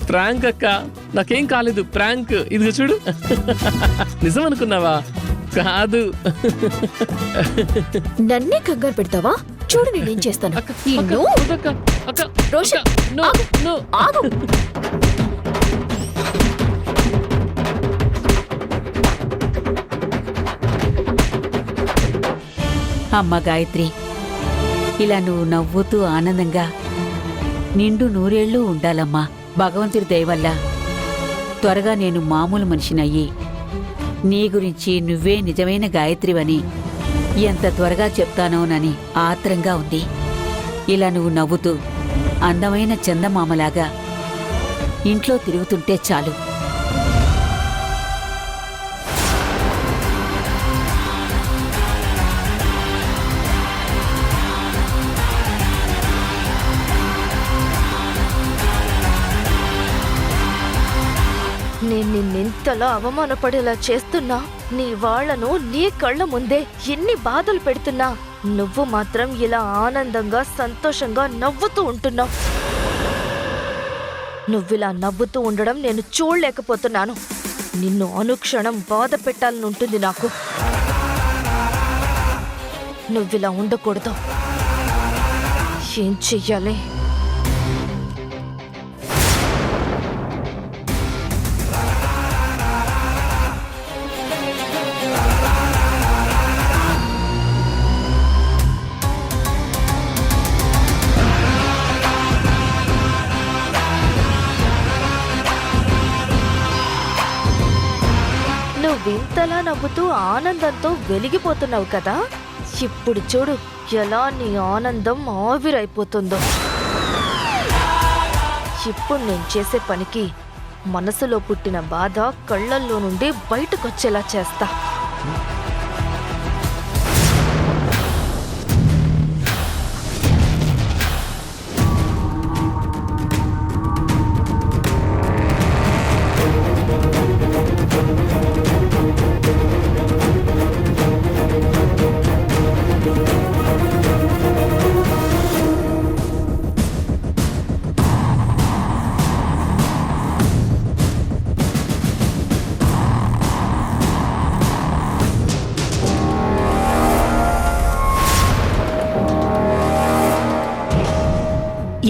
Prank అక్క, నాకేం కాలేదు. ప్రాంక్ ఇదిగో చూడు. నిజం అనుకున్నావా? కాదు. నన్నే కంగారు పెడతావా? చూడు నేనేం చేస్తాను. రోషన్, ఆగు. అమ్మ గాయత్రి, ఇలా నువ్వు నవ్వుతూ ఆనందంగా నిండు నూరేళ్లు ఉండాలమ్మా. భగవంతుడి దయవల్ల త్వరగా నేను మామూలు మనిషినయ్యి నీ గురించి నువ్వే నిజమైన గాయత్రివని ఎంత త్వరగా చెప్తానోనని ఆత్రంగా ఉంది. ఇలా నువ్వు నవ్వుతూ అందమైన చందమామలాగా ఇంట్లో తిరుగుతుంటే చాలు. నేను నిన్నెంతలా అవమానపడేలా చేస్తున్నా, నీ వాళ్లను నీ కళ్ళ ముందే ఎన్ని బాధలు పెడుతున్నా, నువ్వు మాత్రం ఇలా ఆనందంగా సంతోషంగా నవ్వుతూ ఉంటున్నావు. నువ్విలా నవ్వుతూ ఉండడం నేను చూడలేకపోతున్నాను. నిన్ను అనుక్షణం బాధ పెట్టాలని ఉంటుంది నాకు. నువ్విలా ఉండకూడదు. ఏం చెయ్యాలి? వింతలా నవ్వుతూ ఆనందంతో వెలిగిపోతున్నావు కదా. ఇప్పుడు చూడు ఎలా నీ ఆనందం ఆవిరైపోతుందో. ఇప్పుడు నేను చేసే పనికి మనసులో పుట్టిన బాధ కళ్ళల్లో నుండి బయటకొచ్చేలా చేస్తా.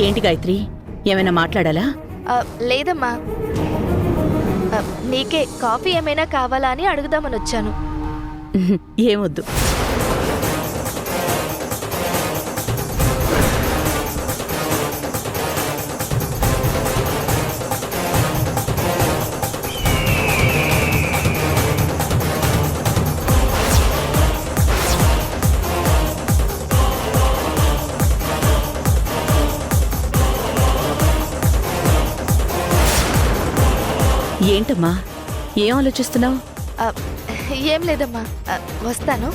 ఏంటి గాయత్రి, ఏమైనా మాట్లాడాలా? లేదమ్మా, నీకే కాఫీ ఏమైనా కావాలా అని అడుగుదామని వచ్చాను. ఏమొద్దు. ఏంటమ్మా, ఏం ఆలోచిస్తున్నావు? ఏం లేదమ్మా, వస్తాను.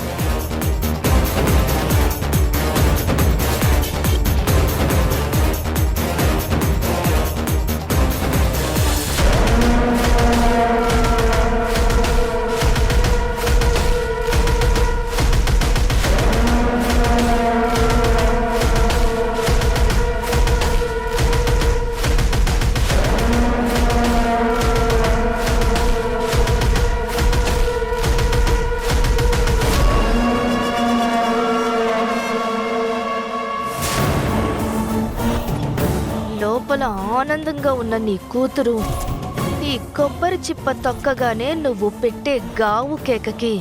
లోపల ఆనందంగా ఉన్న నీ కూతురు ఈ కొబ్బరి చిప్ప తొక్కగానే నువ్వు పెట్టే గావు కేకకి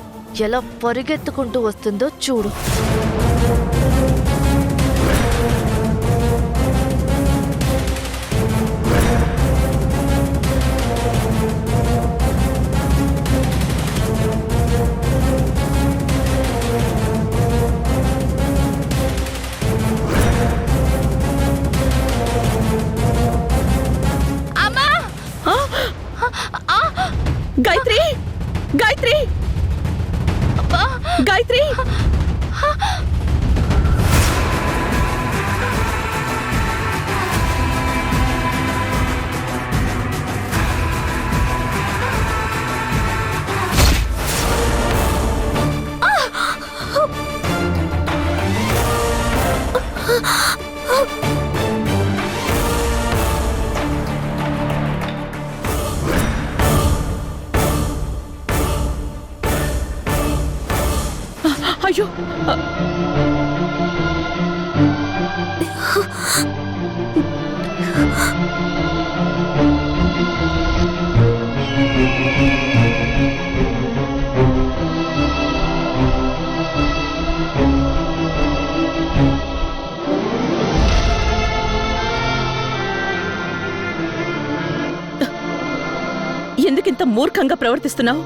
ఎలా పరిగెత్తుకుంటూ వస్తుందో చూడు. గాయత్రి, గాయత్రి, గాయత్రి, అయ్యో ఎందుకింత మూర్ఖంగా ప్రవర్తిస్తున్నావు?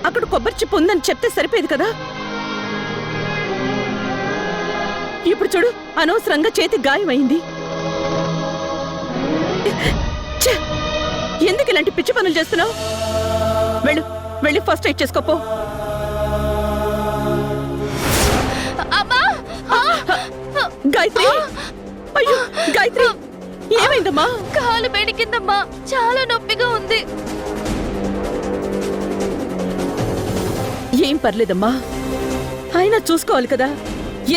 అక్కడ కొబ్బరి చిప్ప ఉందని చెప్తే సరిపోయేది కదా. ఇప్పుడు చూడు, అనవసరంగా చేతి గాయమైంది. ఛే! ఎందుకు ఇలాంటి పిచ్చి పనులు చేస్తున్నావు? వెళ్ళు, వెళ్ళి ఫస్ట్ ఎయిడ్ చేసుకోపో. గాయత్రి, అయ్యో గాయత్రి, ఏమైందమ్మా? కాలు బెణికిందమ్మా, చాలా నొప్పిగా ఉంది. ఏం పర్లేదమ్మా, అయినా చూసుకోవాలి కదా.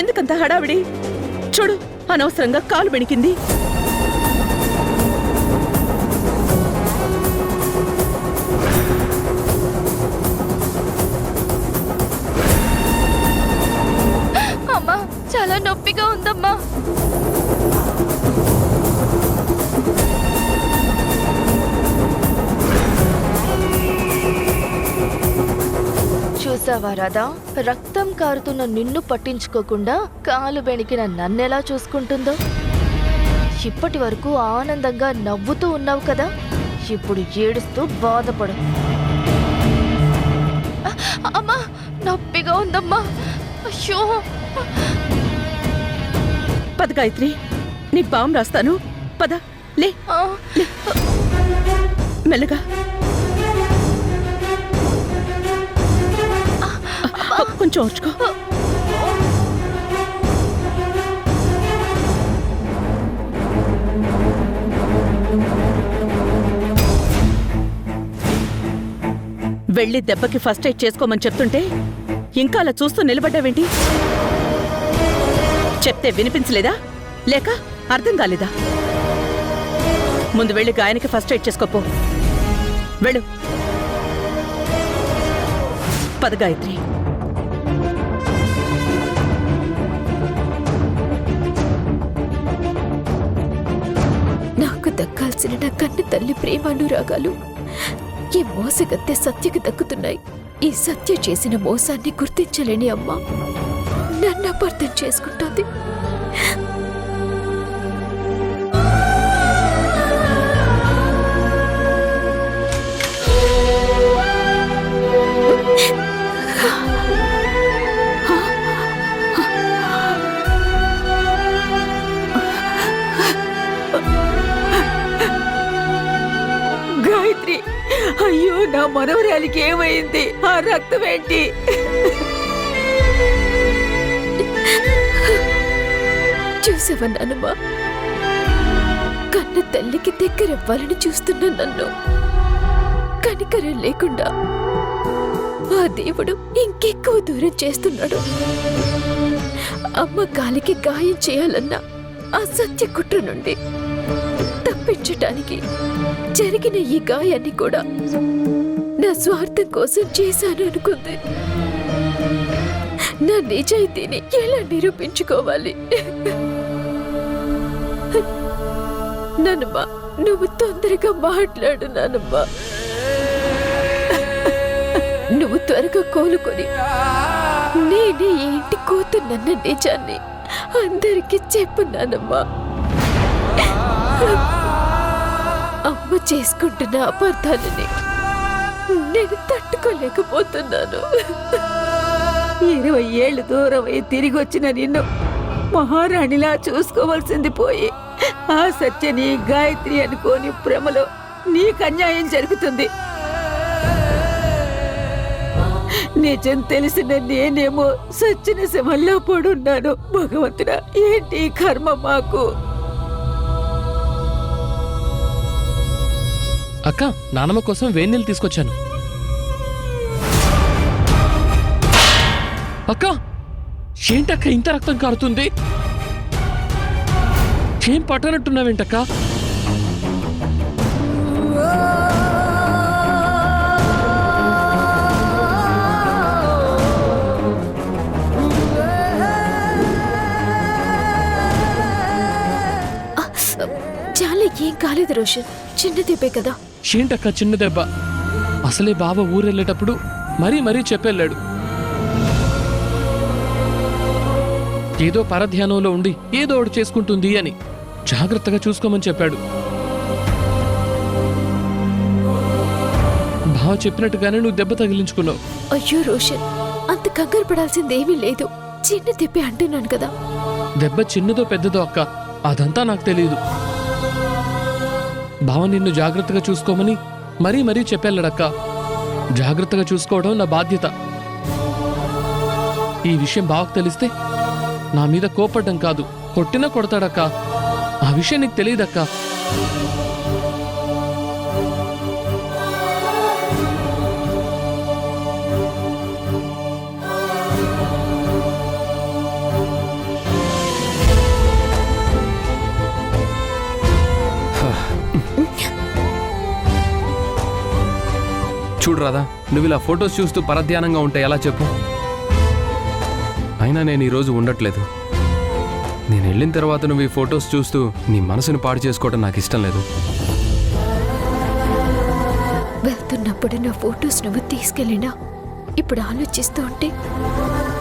ఎందుకంత హడావిడి? చూడు, అనవసరంగా కాలు బెణికింది. అమ్మా, చాలా నొప్పిగా ఉందమ్మా. చూసావా రాధా, రక్తం కారుతున్న నిన్ను పట్టించుకోకుండా కాలు బెణికిన నన్నెలా చూసుకుంటుందో. ఇప్పటి వరకు ఆనందంగా నవ్వుతూ ఉన్నావు కదా, ఇప్పుడు ఏడుస్తూ బాధపడు. అమ్మా, నొప్పిగా ఉందమ్మా. అయ్యో! పద గాయత్రి, నీ బామ్ రాస్తాను. పద, లే లే. మెల్లగా. కొంచెం ఓర్చుకో. వెళ్ళి దెబ్బకి ఫస్ట్ ఎయిడ్ చేసుకోమని చెప్తుంటే ఇంకా అలా చూస్తూ నిలబడ్డావేంటి? చెప్తే వినిపించలేదా, లేక అర్థం కాలేదా? ముందు వెళ్ళి గాయానికి ఫస్ట్ ఎయిడ్ చేసుకోపో. వెళ్ళు. పద గాయత్రి. నాకు దక్కాల్సిన నా కన్ను తల్లి ప్రేమానురాగాలు ఈ మోసగత్తె సత్యకి దక్కుతున్నాయి. ఈ సత్య చేసిన మోసాన్ని గుర్తించలేని అమ్మ నన్ను అపార్థం చేసుకుంటోంది. గాయత్రి, అయ్యో నా మనవరాలికి ఏమైంది? ఆ రక్తం ఏంటి? చూసావన్నానమ్మా, కన్న తల్లికి దగ్గరవ్వాలని చూస్తున్న నన్ను కనికరం లేకుండా ఆ దేవుడు ఇంకెక్కువ దూరం చేస్తున్నాడు. అమ్మ కాలికి గాయం చేయాలన్న ఆ సత్య కుట్ర నుండి తప్పించటానికి జరిగిన ఈ గాయాన్ని కూడా నా స్వార్థం కోసం చేశాను అనుకుంది. నా నిజాయితీని ఎలా నిరూపించుకోవాలి? నానమ్మా, నువ్వు తొందరగా మాట్లాడు నానమ్మా. నువ్వు త్వరగా కోలుకొని నేనే ఈ ఇంటి కూతున్నన్న నిజాన్ని అందరికీ చెప్పు నానమ్మా. అమ్మ చేసుకుంటున్న అపార్థాలని నేను తట్టుకోలేకపోతున్నాను. 20 ఏళ్ళు దూరమై తిరిగి వచ్చిన నిన్ను మహారాణిలా చూసుకోవాల్సింది పోయి ఆ సత్యని గాయత్రి అనుకోని భ్రమలో నీకు అన్యాయం జరుగుతుంది. నిజం తెలిసిన నేనేమో సచ్చిన శవంలో పడున్నాను. భగవంతుడా, ఏంటి కర్మ మాకు? అక్క, నానమ్మ కోసం వేన్నీళ్ళు తీసుకొచ్చాను. అక్క, ఏంటక్క ఇంత రక్తం కారుతుంది? ఏం పట్టనట్టున్నావేంటక్క? ఏం కాలేదు రోషన్, చిన్న దెబ్బే కదా. ఏంటక్క చిన్న దెబ్బ? అసలే బావ ఊరెళ్ళేటప్పుడు మరీ చెప్పెళ్ళాడు. ఏదో పరధ్యానంలో ఉండి ఏదో ఒకటి చేసుకుంటుంది అని జాగ్రత్తగా చూసుకోమని చెప్పాడు. బావ చెప్పినట్టుగానే నువ్వు దెబ్బ తగిలించుకున్నావు. అయ్యో రోషన్, అంత కంగారు పడాల్సిందేమీ లేదు. చిన్న దెబ్బే అంటున్నాను కదా. దెబ్బ చిన్నదో పెద్దదో అక్క, అదంతా నాకు తెలియదు. బావ నిన్ను జాగ్రత్తగా చూసుకోమని మరీ చెప్పెళ్ళాడక్క. జాగ్రత్తగా చూసుకోవడం నా బాధ్యత. ఈ విషయం బావకు తెలిస్తే నా మీద కోపడ్డం కాదు, కొట్టినా కొడతాడక్క. ఆ విషయం నీకు తెలియదక్క. చూడు రాధా, నువ్వు ఇలా ఫొటోస్ చూస్తూ పరధ్యానంగా ఉంటే ఎలా చెప్పు? అయినా నేను ఈరోజు ఉండట్లేదు. నేను వెళ్ళిన తర్వాత నువ్వు ఈ ఫొటోస్ చూస్తూ నీ మనసుని పాడు చేసుకోవడం నాకు ఇష్టం లేదు. వెళ్తున్నప్పుడు నా ఫొటోస్ నువ్వు తీసుకెళ్ళినా ఇప్పుడు ఆలోచిస్తూ ఉంటే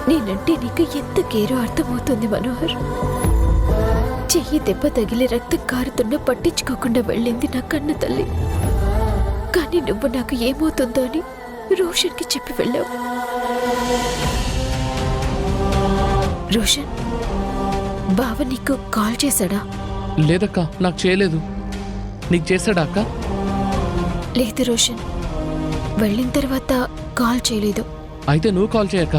నేనంటే నీకు ఎంత కేరో అర్థమవుతుంది మనోహర్. చెయ్యి దెబ్బ తగిలి రక్తం కారుతున్నా పట్టించుకోకుండా వెళ్ళింది నా కన్న తల్లి. కానీ నువ్వు నాకు ఏమవుతుందో అని రోషన్కి చెప్పి వెళ్ళావు. రోషన్, బావ నీకు కాల్ చేశాడా? లేదక్క, నాకు చేయలేదు. నీకు చేశాడా అక్క? లేదు రోషన్, వెళ్ళిన తర్వాత కాల్ చేయలేదు. అయితే నువ్వు కాల్ చేయక్క.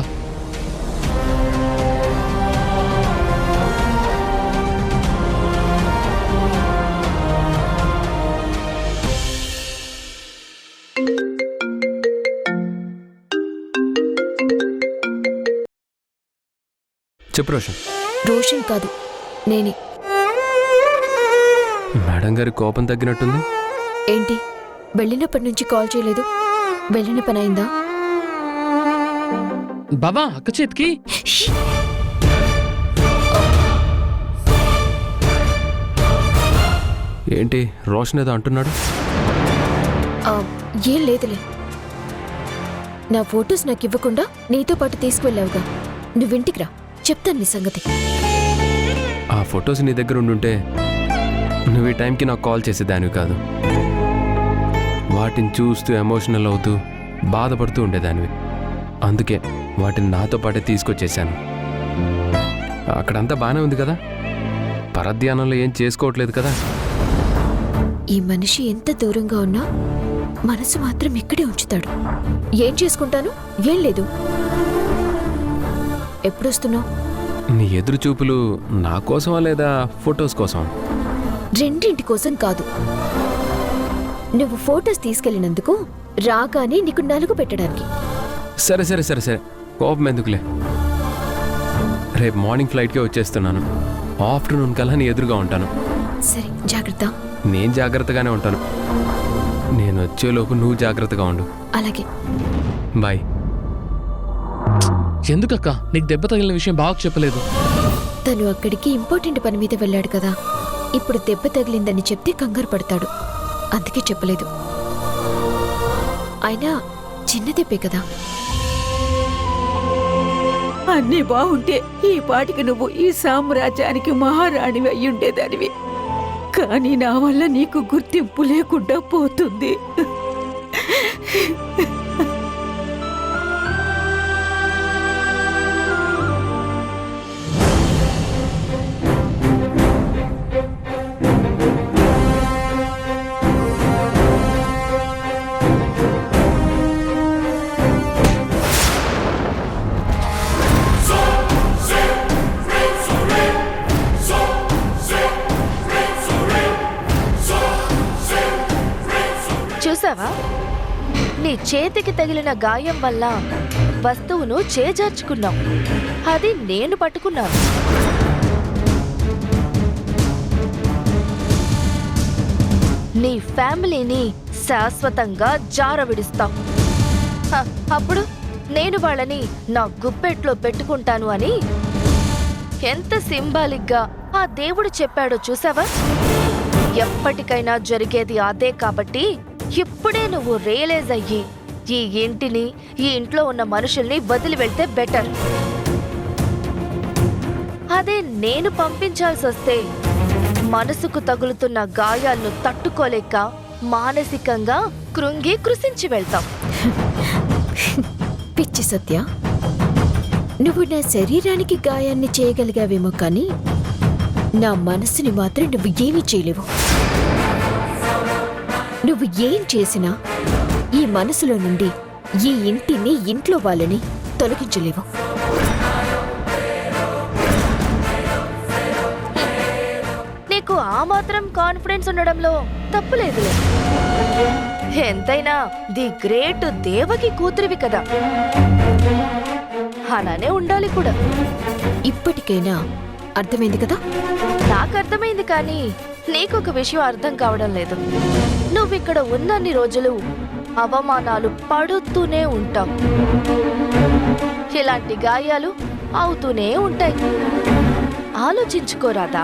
చెప్పు రోషన్. రోషన్ కాదు, నేనే. మేడం గారి కోపం తగ్గినట్టుంది. ఏంటి, వెళ్ళినప్పటి నుంచి కాల్ చేయలేదు? వెళ్ళిన పని అయిందా? బాబా అక్క చేతికి ఏంటి రోషన్ ఏదో అంటున్నాడు? ఏం లేదులే. నా ఫొటోస్ నాకు ఇవ్వకుండా నీతో పాటు తీసుకువెళ్ళావుగా, నువ్వింటికి రా, చెప్తాను నీ సంగతి. ఆ ఫొటోస్ నీ దగ్గర ఉండుంటే నువ్వు ఈ టైంకి నాకు కాల్ చేసేదానివి కాదు. వాటిని చూస్తూ ఎమోషనల్ అవుతూ బాధపడుతూ ఉండేదానివి. అందుకే వాటిని నాతో పాటే తీసుకొచ్చేసాను. అక్కడంతా బాగానే ఉంది కదా? పరధ్యానంలో ఏం చేసుకోవట్లేదు కదా? ఈ మనిషి ఎంత దూరంగా ఉన్నా మనసు మాత్రం ఇక్కడే ఉంచుతాడు. ఏం చేసుకుంటాను? ఏం లేదు. ఎప్పుడొస్తున్నావు? నీ ఎదురు చూపులు నా కోసమా లేదా ఫొటోస్ కోసం? రెండింటి కోసం కాదు. నువ్వు ఫొటోస్ తీసుకెళ్ళినందుకు రాగానే నీకు నలుగు పెట్టడానికి. సరే సరే సరే సరే, కోపం ఎందుకులే. రేపు మార్నింగ్ ఫ్లైట్కే వచ్చేస్తున్నాను. ఆఫ్టర్నూన్ కల్లా నీ ఎదురుగా ఉంటాను. సరే, జాగ్రత్త. నేను జాగ్రత్తగానే ఉంటాను. నేను వచ్చేలోపు నువ్వు జాగ్రత్తగా ఉండు. అలాగే. బాయ్. ఎందుకక్క నీకు దెబ్బ తగిలిన విషయం బావకు చెప్పలేదు? తను అక్కడికి ఇంపార్టెంట్ పని మీద వెళ్ళాడు కదా. ఇప్పుడు దెబ్బ తగిలిందని చెప్తే కంగారు పడతాడు, అందుకే చెప్పలేదు. అయినా చిన్న దెబ్బే కదా. అన్నీ బాగుంటే ఈ పాటికి నువ్వు ఈ సామ్రాజ్యానికి మహారాణివి అయ్యుండేదానివి. కానీ నా వల్ల నీకు గుర్తింపు లేకుండా పోతుంది. చూసావా, నీ చేతికి తగిలిన గాయం వల్ల వస్తువును చేజార్చుకున్నావు. అది నేను పట్టుకున్నాను. నీ ఫ్యామిలీని శాశ్వతంగా జారవిడిస్తావు. అప్పుడు నేను వాళ్ళని నా గుప్పెట్లో పెట్టుకుంటాను అని ఎంత సింబాలిక్గా ఆ దేవుడు చెప్పాడో చూసావా? ఎప్పటికైనా జరిగేది అదే కాబట్టి ఇప్పుడే నువ్వు రియలైజ్ అయ్యి ఈ ఇంటిని, ఈ ఇంట్లో ఉన్న మనుషుల్ని వదిలి వెళ్తే బెటర్. అదే నేను పంపించాల్సి వస్తే మనసుకు తగులుతున్న గాయాలను తట్టుకోలేక మానసికంగా కృంగి కృషించి వెళ్తాం. పిచ్చి సత్య, నువ్వు నా శరీరానికి గాయాన్ని చేయగలిగావేమో కానీ నా మనసుని మాత్రం నువ్వు ఏమీ చేయలేవు. నువ్వు ఏం చేసినా ఈ మనసులో నుండి ఈ ఇంటిని, ఇంట్లో వాళ్ళని తొలగించలేవు. నీకు ఆ మాత్రం కాన్ఫిడెన్స్ ఉండడంలో తప్పులేదులే. ఎంతైనా ది గ్రేట్ దేవకి కూతురివి కదా, అలానే ఉండాలి కూడా. ఇప్పటికైనా అర్థమైంది కదా? నాకు అర్థమైంది, కానీ నీకొక విషయం అర్థం కావడం లేదు. నువ్విక్కడ ఉన్నన్ని రోజులు అవమానాలు పడుతూనే ఉంటావు. ఇలాంటి గాయాలు అవుతూనే ఉంటాయి. ఆలోచించుకోరాదా?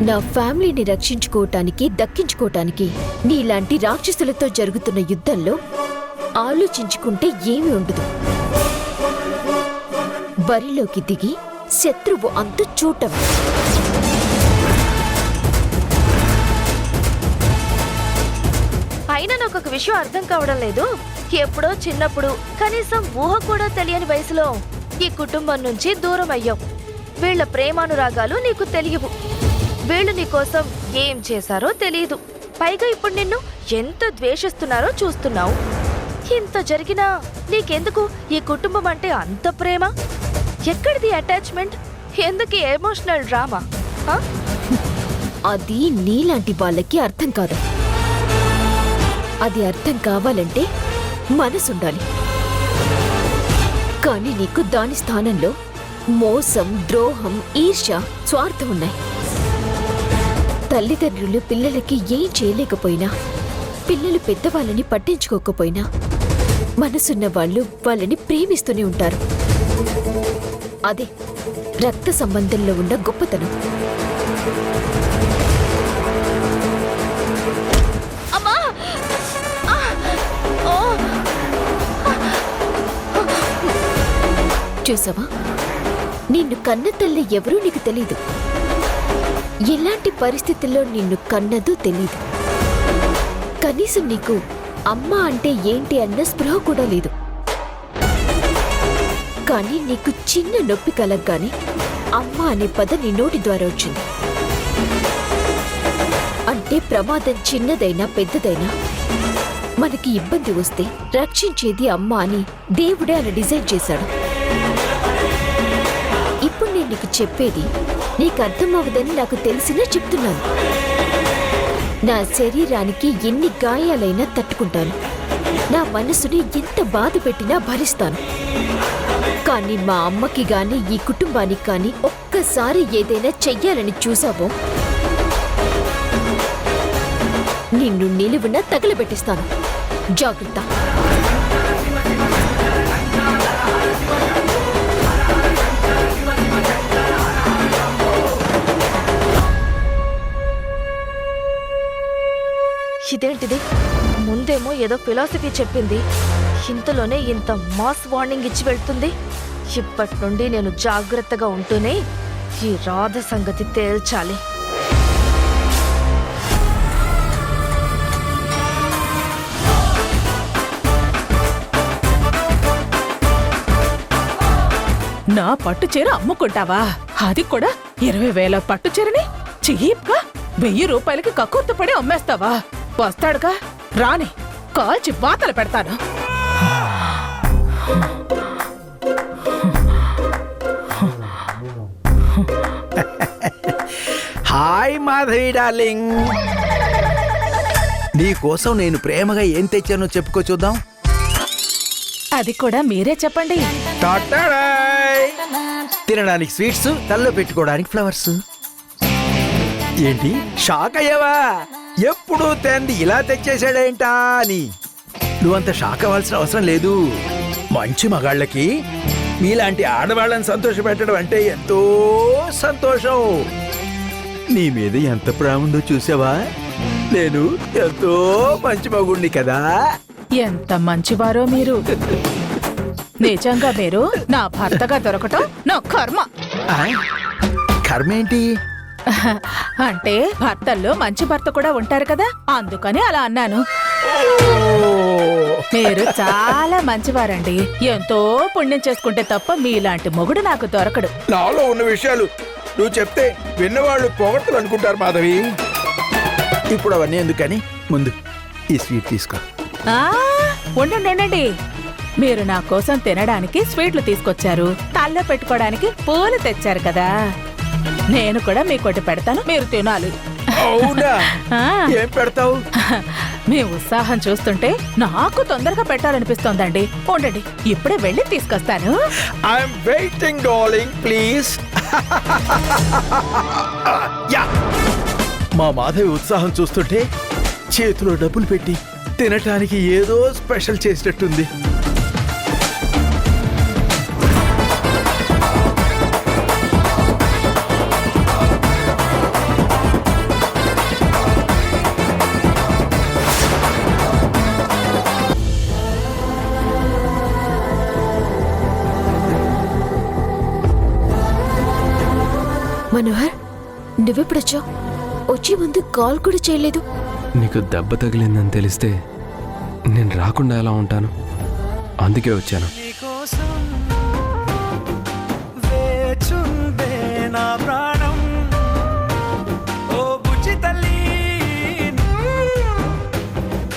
నా ఫ్యామిలీని రక్షించుకోవటానికి, దక్కించుకోవటానికి నీలాంటి రాక్షసులతో జరుగుతున్న యుద్ధంలో ఆలోచించుకుంటే ఏమీ ఉండదు. బరిలోకి దిగి శత్రువు అంతు చూడటం. అయినా నాకు ఒక విషయం అర్థం కావడం లేదు. ఎప్పుడో చిన్నప్పుడు కనీసం ఊహ కూడా తెలియని వయసులో ఈ కుటుంబం నుంచి దూరం అయ్యావు. వీళ్ల ప్రేమానురాగాలు నీకు తెలియవు. వీళ్ళు నీకోసం ఏం చేశారో తెలియదు. పైగా ఇప్పుడు నిన్ను ఎంత ద్వేషిస్తున్నారో చూస్తున్నావు. ఇంత జరిగినా నీకెందుకు ఈ కుటుంబం అంటే అంత ప్రేమ? ఎక్కడిది అటాచ్మెంట్? ఎందుకు ఎమోషనల్ డ్రామా? అది నీలాంటి వాళ్ళకి అర్థం కాదు. అది అర్థం కావాలంటే మనసుండాలి. కానీ నీకు దాని స్థానంలో మోసం, ద్రోహం, ఈర్ష్య, స్వార్థం ఉన్నాయి. తల్లిదండ్రులు పిల్లలకి ఏం చేయలేకపోయినా, పిల్లలు పెద్దవాళ్ళని పట్టించుకోకపోయినా మనసున్న వాళ్ళు వాళ్ళని ప్రేమిస్తూనే ఉంటారు. అదే రక్త సంబంధంలో ఉన్న గొప్పతనం. చూసావా, నిన్ను కన్న తల్లి ఎవరూ నీకు తెలీదు. ఎలాంటి పరిస్థితుల్లో నిన్ను కన్నదో తెలీదు. కనీసం నీకు అమ్మ అంటే ఏంటి అన్న స్పృహ కూడా లేదు. కానీ నీకు చిన్న నొప్పి కలగ్గానే అమ్మ అనే పదం నీ నోటి ద్వారా వచ్చింది. అంటే ప్రమాదం చిన్నదైనా పెద్దదైనా మనకి ఇబ్బంది వస్తే రక్షించేది అమ్మ అని దేవుడే అలా డిజైన్ చేశాడు. ఇప్పుడు నేను నీకు చెప్పేది నీకు అర్థమవుదని నాకు తెలిసినా చెప్తున్నాను. నా శరీరానికి ఎన్ని గాయాలైనా తట్టుకుంటాను. నా మనసుని ఎంత బాధ పెట్టినా భరిస్తాను. కానీ మా అమ్మకి గాని ఈ కుటుంబానికి కానీ ఒక్కసారి ఏదైనా చెయ్యాలని చూసావో నిన్ను నిలువున తగలబెట్టిస్తాను. జాగ్రత్త. ఇదేంటిది? ముందేమో ఏదో ఫిలాసఫీ చెప్పింది, ఇంతలోనే ఇంత మాస్ వార్నింగ్ ఇచ్చి వెళ్తుంది. ఇప్పటి నుండి నేను జాగ్రత్తగా ఉంటూనే ఈ రాధ సంగతి తేల్చాలి. నా పట్టు చీర అమ్ముకుంటావా? అది కూడా 20,000 పట్టు చీరని చీప్గా 1000 రూపాయలకి కక్కుర్తపడి అమ్మేస్తావా? వస్తాడుగా, రాని కాల్చి వాతలు పెడతాను. హాయ్ మాధవి డార్లింగ్, నీకోసం నేను ప్రేమగా ఏం తెచ్చానో చెప్పుకో చూద్దాం. అది కూడా మీరే చెప్పండి. టాటాడాయ్! తినడానికి స్వీట్స్, తల్లో పెట్టుకోవడానికి ఫ్లవర్స్. ఏంటి షాక్ అయ్యావా? ఎప్పుడు తెంది ఇలా తెచ్చేసాడేంటా అని. నువ్వంత షాక్ అవ్వాల్సిన అవసరం లేదు. మంచి మగాళ్ళకి మీలాంటి ఆడవాళ్ళని సంతోషపెట్టడం అంటే ఎంతో సంతోషం. నీ మీద ఎంత ప్రేమ ఉందో చూసావా? నేను ఎంతో మంచి మగుణ్ణి కదా. ఎంత మంచివారో మీరు. నిజంగా మీరు నా భర్తగా దొరకటం నా కర్మ. ఆ? కర్మేంటి? అంటే భర్తల్లో మంచి భర్త కూడా ఉంటారు కదా, అందుకని అలా అన్నాను. మీరు చాలా మంచివారండి. ఎంతో పుణ్యం చేసుకుంటే తప్ప మీలాంటి మొగుడు నాకు దొరకడు. నాలో ఉన్న విషయాలు నువ్వు చెప్తే విన్నవాళ్ళు పొగడ్తలు అనుకుంటారు మాధవి. ఇప్పుడు అవన్నీ ఎందుకని ముందు ఈ స్వీట్ తీసుకో. ఆ, ఉండండి ఉండండి. మీరు నా కోసం తినడానికి స్వీట్లు తీసుకొచ్చారు, తల్లో పెట్టుకోవడానికి పూలు తెచ్చారు కదా. నేను కూడా మీకోటి పెడతాను, మీరు తినాలి. అవునా? ఆ, ఏం పెడతావు? మీ ఉత్సాహం చూస్తుంటే నాకు తొందరగా పెట్టాలనిపిస్తోందండి. ఉండండి, ఇప్పుడే వెళ్ళి తీసుకొస్తాను. I'm waiting darling, please. Yeah. మా మాధవి ఉత్సాహం చూస్తుంటే చేతిలో డబ్బులు పెట్టి తినటానికి ఏదో స్పెషల్ చేసినట్టుంది. మనోహర్, నువ్వెప్పుడొచ్చావు? వచ్చే ముందు కాల్ కూడా చేయలేదు. నీకు దెబ్బ తగిలిందని తెలిస్తే నేను రాకుండా ఎలా ఉంటాను? అందుకే వచ్చాను.